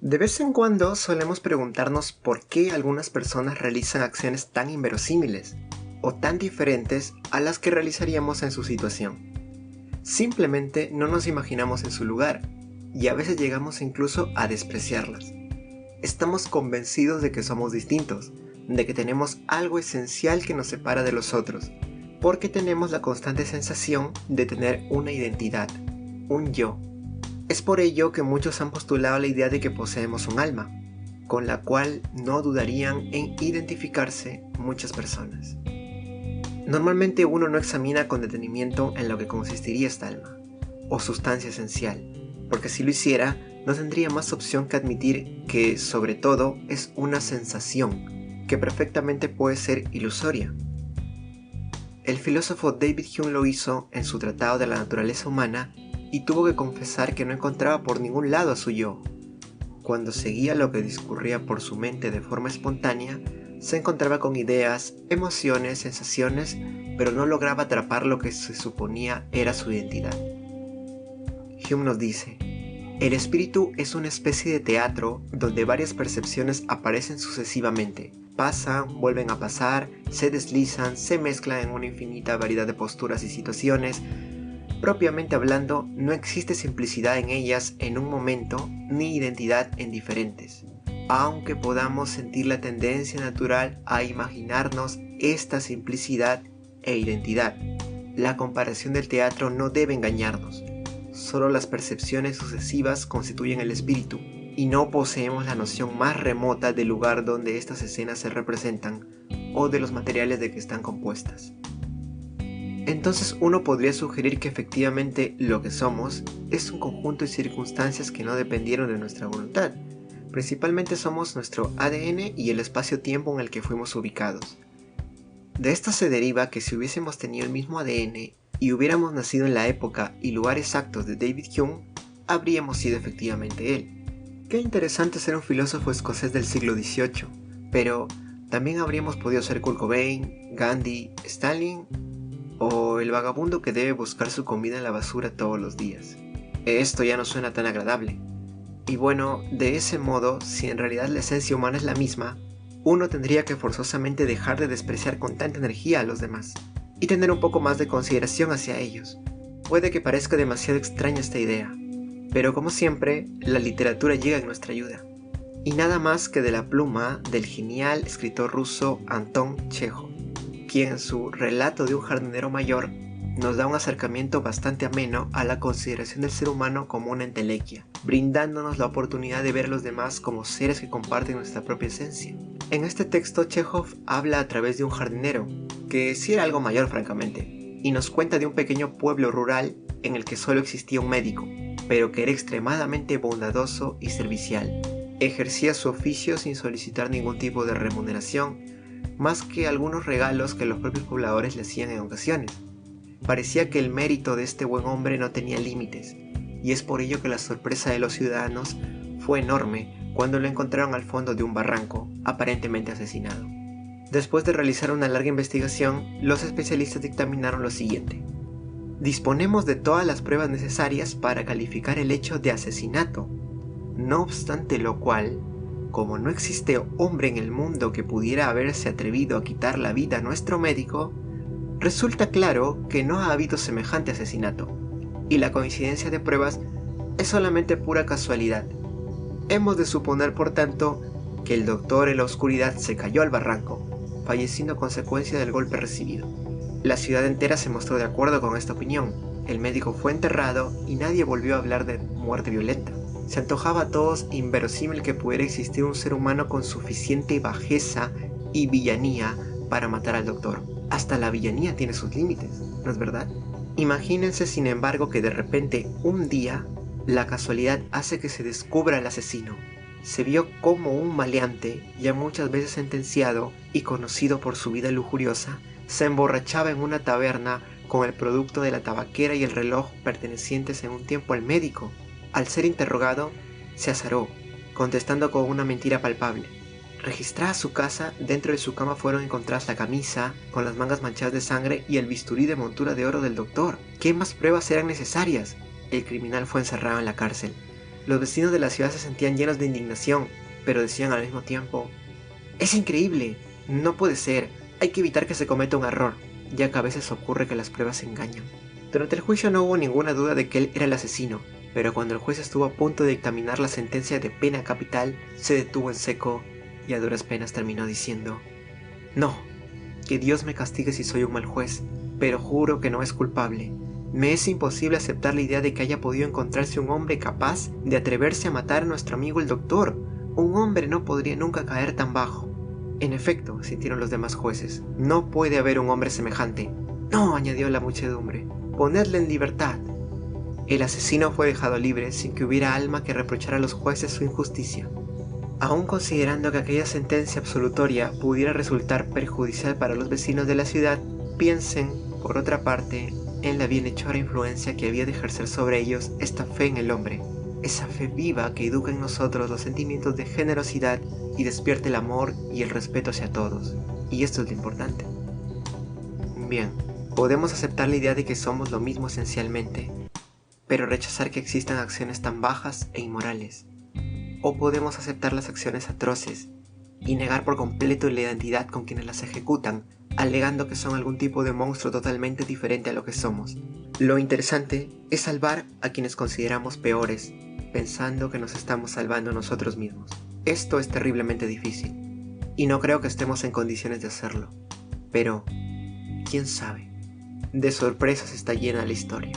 De vez en cuando solemos preguntarnos por qué algunas personas realizan acciones tan inverosímiles o tan diferentes a las que realizaríamos en su situación. Simplemente no nos imaginamos en su lugar y a veces llegamos incluso a despreciarlas. Estamos convencidos de que somos distintos, de que tenemos algo esencial que nos separa de los otros, porque tenemos la constante sensación de tener una identidad, un yo. Es por ello que muchos han postulado la idea de que poseemos un alma, con la cual no dudarían en identificarse muchas personas. Normalmente uno no examina con detenimiento en lo que consistiría esta alma, o sustancia esencial, porque si lo hiciera, no tendría más opción que admitir que, sobre todo, es una sensación, que perfectamente puede ser ilusoria. El filósofo David Hume lo hizo en su Tratado de la Naturaleza Humana y tuvo que confesar que no encontraba por ningún lado a su yo. Cuando seguía lo que discurría por su mente de forma espontánea, se encontraba con ideas, emociones, sensaciones, pero no lograba atrapar lo que se suponía era su identidad. Hume nos dice: el espíritu es una especie de teatro donde varias percepciones aparecen sucesivamente, pasan, vuelven a pasar, se deslizan, se mezclan en una infinita variedad de posturas y situaciones. Propiamente hablando, no existe simplicidad en ellas en un momento, ni identidad en diferentes, aunque podamos sentir la tendencia natural a imaginarnos esta simplicidad e identidad. La comparación del teatro no debe engañarnos. Solo las percepciones sucesivas constituyen el espíritu, y no poseemos la noción más remota del lugar donde estas escenas se representan, o de los materiales de que están compuestas. Entonces uno podría sugerir que efectivamente lo que somos es un conjunto de circunstancias que no dependieron de nuestra voluntad. Principalmente somos nuestro ADN y el espacio-tiempo en el que fuimos ubicados. De esto se deriva que si hubiésemos tenido el mismo ADN y hubiéramos nacido en la época y lugar exactos de David Hume, habríamos sido efectivamente él. Qué interesante ser un filósofo escocés del siglo XVIII, pero también habríamos podido ser Kurt Cobain, Gandhi, Stalin o el vagabundo que debe buscar su comida en la basura todos los días. Esto ya no suena tan agradable. Y bueno, de ese modo, si en realidad la esencia humana es la misma, uno tendría que forzosamente dejar de despreciar con tanta energía a los demás, y tener un poco más de consideración hacia ellos. Puede que parezca demasiado extraña esta idea, pero como siempre, la literatura llega en nuestra ayuda. Y nada más que de la pluma del genial escritor ruso Anton Chejov, quien en su Relato de un jardinero mayor nos da un acercamiento bastante ameno a la consideración del ser humano como una entelequia, brindándonos la oportunidad de ver a los demás como seres que comparten nuestra propia esencia. En este texto Chejov habla a través de un jardinero, que sí era algo mayor francamente, y nos cuenta de un pequeño pueblo rural en el que solo existía un médico, pero que era extremadamente bondadoso y servicial. Ejercía su oficio sin solicitar ningún tipo de remuneración, más que algunos regalos que los propios pobladores le hacían en ocasiones. Parecía que el mérito de este buen hombre no tenía límites, y es por ello que la sorpresa de los ciudadanos fue enorme cuando lo encontraron al fondo de un barranco, aparentemente asesinado. Después de realizar una larga investigación, los especialistas dictaminaron lo siguiente: disponemos de todas las pruebas necesarias para calificar el hecho de asesinato, no obstante lo cual, como no existe hombre en el mundo que pudiera haberse atrevido a quitar la vida a nuestro médico, resulta claro que no ha habido semejante asesinato, y la coincidencia de pruebas es solamente pura casualidad. Hemos de suponer, por tanto, que el doctor en la oscuridad se cayó al barranco, falleciendo a consecuencia del golpe recibido. La ciudad entera se mostró de acuerdo con esta opinión. El médico fue enterrado y nadie volvió a hablar de muerte violenta. Se antojaba a todos inverosímil que pudiera existir un ser humano con suficiente bajeza y villanía para matar al doctor. Hasta la villanía tiene sus límites, ¿no es verdad? Imagínense, sin embargo, que de repente, un día, la casualidad hace que se descubra al asesino. Se vio como un maleante, ya muchas veces sentenciado y conocido por su vida lujuriosa, se emborrachaba en una taberna con el producto de la tabaquera y el reloj pertenecientes en un tiempo al médico. Al ser interrogado, se azaró, contestando con una mentira palpable. Registrada su casa, dentro de su cama fueron encontradas la camisa, con las mangas manchadas de sangre y el bisturí de montura de oro del doctor. ¿Qué más pruebas eran necesarias? El criminal fue encerrado en la cárcel. Los vecinos de la ciudad se sentían llenos de indignación, pero decían al mismo tiempo: «¡Es increíble! No puede ser, hay que evitar que se cometa un error, ya que a veces ocurre que las pruebas engañan». Durante el juicio no hubo ninguna duda de que él era el asesino, pero cuando el juez estuvo a punto de dictaminar la sentencia de pena capital, se detuvo en seco y a duras penas terminó diciendo: «No, que Dios me castigue si soy un mal juez, pero juro que no es culpable. Me es imposible aceptar la idea de que haya podido encontrarse un hombre capaz de atreverse a matar a nuestro amigo el doctor. Un hombre no podría nunca caer tan bajo». En efecto, sintieron los demás jueces, no puede haber un hombre semejante. «No», añadió la muchedumbre, «ponedle en libertad». El asesino fue dejado libre sin que hubiera alma que reprochara a los jueces su injusticia. Aun considerando que aquella sentencia absolutoria pudiera resultar perjudicial para los vecinos de la ciudad, piensen, por otra parte, en la bienhechora influencia que había de ejercer sobre ellos esta fe en el hombre, esa fe viva que educa en nosotros los sentimientos de generosidad y despierte el amor y el respeto hacia todos. Y esto es lo importante. Bien, podemos aceptar la idea de que somos lo mismo esencialmente, pero rechazar que existan acciones tan bajas e inmorales. O podemos aceptar las acciones atroces y negar por completo la identidad con quienes las ejecutan, alegando que son algún tipo de monstruo totalmente diferente a lo que somos. Lo interesante es salvar a quienes consideramos peores, pensando que nos estamos salvando nosotros mismos. Esto es terriblemente difícil, y no creo que estemos en condiciones de hacerlo. Pero, ¿quién sabe? De sorpresas está llena la historia.